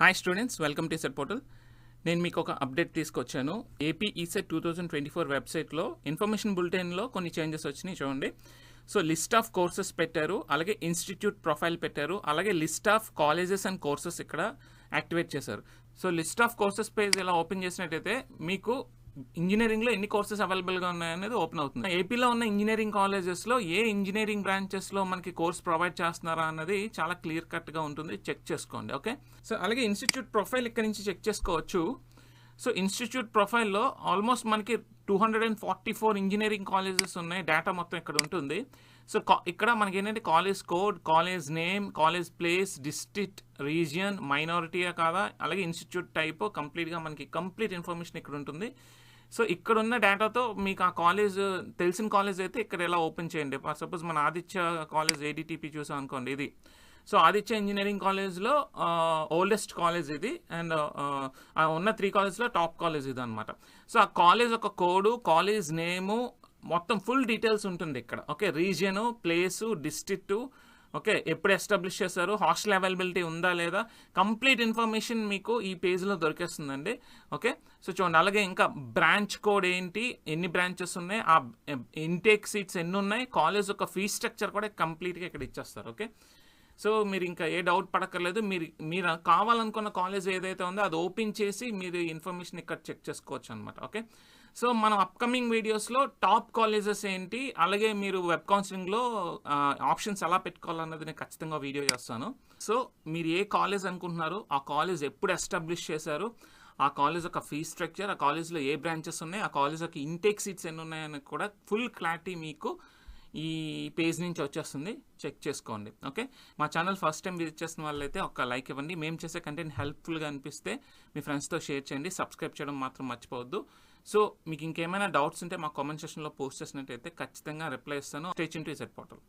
Hi students, welcome to set portal. నేను మీకు ఒక అప్డేట్ తీసుకొచ్చాను. ఏపీ ఈసెట్ 2024 వెబ్సైట్లో ఇన్ఫర్మేషన్ బులెటిన్లో కొన్ని చేంజెస్ వచ్చినాయి చూడండి. సో లిస్ట్ ఆఫ్ కోర్సెస్ పెట్టారు, అలాగే ఇన్స్టిట్యూట్ ప్రొఫైల్ పెట్టారు, అలాగే list of colleges and courses ఇక్కడ యాక్టివేట్ చేశారు. So list of courses page ఇలా ఓపెన్ చేసినట్టయితే మీకు ఇంజనీరింగ్లో ఎన్ని కోర్సెస్ అవైలబుల్గా ఉన్నాయనేది ఓపెన్ అవుతుంది. ఏపీలో ఉన్న ఇంజనీరింగ్ కాలేజెస్లో ఏ ఇంజనీరింగ్ బ్రాంచెస్లో మనకి కోర్స్ ప్రొవైడ్ చేస్తున్నారా అన్నది చాలా క్లియర్ కట్గా ఉంటుంది, చెక్ చేసుకోండి. ఓకే, సో అలాగే ఇన్స్టిట్యూట్ ప్రొఫైల్ ఇక్కడ నుంచి చెక్ చేసుకోవచ్చు. సో ఇన్స్టిట్యూట్ ప్రొఫైల్లో ఆల్మోస్ట్ మనకి 244 ఇంజనీరింగ్ కాలేజెస్ ఉన్నాయి. డేటా మొత్తం ఇక్కడ ఉంటుంది. సో ఇక్కడ మనకి ఏంటంటే college code, college name, college place, district, region, మైనారిటీయా కాదా, అలాగే ఇన్స్టిట్యూట్ టైప్, కంప్లీట్గా మనకి కంప్లీట్ ఇన్ఫర్మేషన్ ఇక్కడ ఉంటుంది. సో ఇక్కడ ఉన్న డేటాతో మీకు ఆ కాలేజ్ తెలిసిన కాలేజ్ అయితే ఇక్కడ ఎలా ఓపెన్ చేయండి. ఫర్ సపోజ్ మన ఆదిత్య కాలేజ్ ఏడిటిపి చూసాం అనుకోండి, ఇది. సో ఆదిత్య ఇంజనీరింగ్ కాలేజ్లో ఓల్డెస్ట్ కాలేజ్ ఇది, అండ్ ఉన్న 3 కాలేజ్లో టాప్ కాలేజ్ ఇది అనమాట. సో ఆ కాలేజ్ ఒక కోడు, కాలేజ్ నేము, మొత్తం ఫుల్ డీటెయిల్స్ ఉంటుంది ఇక్కడ. Okay, region, place, district, okay, ఎప్పుడు ఎస్టాబ్లిష్ చేశారు, హాస్టల్ అవైలబిలిటీ ఉందా లేదా, కంప్లీట్ ఇన్ఫర్మేషన్ మీకు ఈ పేజ్లో దొరికేస్తుందండి. ఓకే, సో చూడండి. అలాగే ఇంకా బ్రాంచ్ కోడ్ ఏంటి, ఎన్ని బ్రాంచెస్ ఉన్నాయి, ఆ ఇంటేక్ సీట్స్ ఎన్ని ఉన్నాయి, కాలేజ్ యొక్క ఫీ స్ట్రక్చర్ కూడా కంప్లీట్గా ఇక్కడ ఇచ్చేస్తారు. ఓకే, సో మీరు ఇంకా ఏ డౌట్ పడక్కర్లేదు. మీరు కావాలనుకున్న కాలేజ్ ఏదైతే ఉందో అది ఓపెన్ చేసి మీరు ఇన్ఫర్మేషన్ ఇక్కడ చెక్ చేసుకోవచ్చు అనమాట. ఓకే, సో మనం అప్కమింగ్ వీడియోస్లో టాప్ కాలేజెస్ ఏంటి, అలాగే మీరు వెబ్ కౌన్సిలింగ్లో ఆప్షన్స్ ఎలా పెట్టుకోవాలన్నది నేను ఖచ్చితంగా వీడియో చేస్తాను. సో మీరు ఏ కాలేజ్ అనుకుంటున్నారు, ఆ కాలేజ్ ఎప్పుడు ఎస్టాబ్లిష్ చేశారు, ఆ కాలేజ్ యొక్క ఫీ స్ట్రక్చర్, ఆ కాలేజ్లో ఏ బ్రాంచెస్ ఉన్నాయి, ఆ కాలేజ్ యొక్క ఇంటేక్ సీట్స్ ఎన్ని ఉన్నాయని కూడా ఫుల్ క్లారిటీ మీకు ఈ పేజ్ నుంచి వచ్చేస్తుంది, చెక్ చేసుకోండి. ఓకే, మా ఛానల్ ఫస్ట్ టైం విజిట్ చేసిన వాళ్ళైతే ఒక లైక్ ఇవ్వండి. మేము చేసే కంటెంట్ హెల్ప్ఫుల్గా అనిపిస్తే మీ ఫ్రెండ్స్తో షేర్ చేయండి. సబ్స్క్రైబ్ చేయడం మాత్రం మర్చిపోవద్దు. సో మీకు ఇంకేమైనా డౌట్స్ ఉంటే మా కామెంట్ సెక్షన్లో పోస్ట్ చేసినట్టయితే ఖచ్చితంగా రిప్లై ఇస్తాను. Stay tuned to set portal.